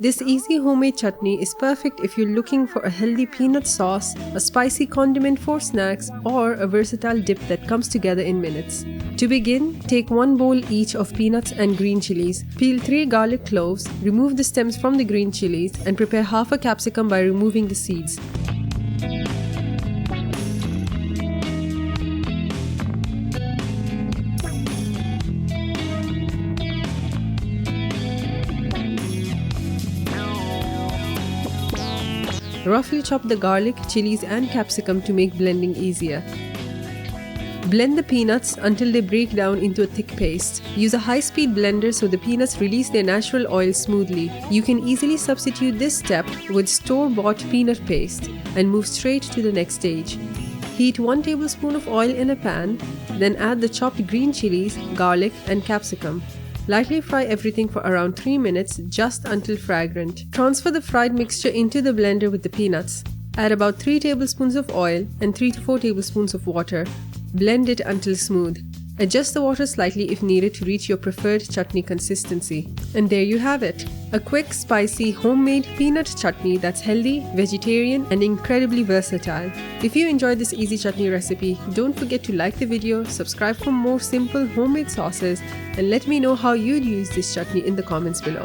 This easy homemade chutney is perfect if you're looking for a healthy peanut sauce, a spicy condiment for snacks, or a versatile dip that comes together in minutes. To begin, take 1 bowl each of peanuts and green chilies. Peel 3 garlic cloves, remove the stems from the green chilies, and prepare half a capsicum by removing the seeds. Roughly chop the garlic, chilies and capsicum to make blending easier. Blend the peanuts until they break down into a thick paste. Use a high-speed blender so the peanuts release their natural oil smoothly. You can easily substitute this step with store-bought peanut paste and move straight to the next stage. Heat 1 tablespoon of oil in a pan, then add the chopped green chilies, garlic and capsicum. Lightly fry everything for around 3 minutes, just until fragrant. Transfer the fried mixture into the blender with the peanuts. Add about 3 tablespoons of oil and 3 to 4 tablespoons of water. Blend it until smooth. Adjust the water slightly if needed to reach your preferred chutney consistency. And there you have it, a quick, spicy, homemade peanut chutney that's healthy, vegetarian, and incredibly versatile. If you enjoyed this easy chutney recipe, don't forget to like the video, subscribe for more simple homemade sauces, and let me know how you'd use this chutney in the comments below.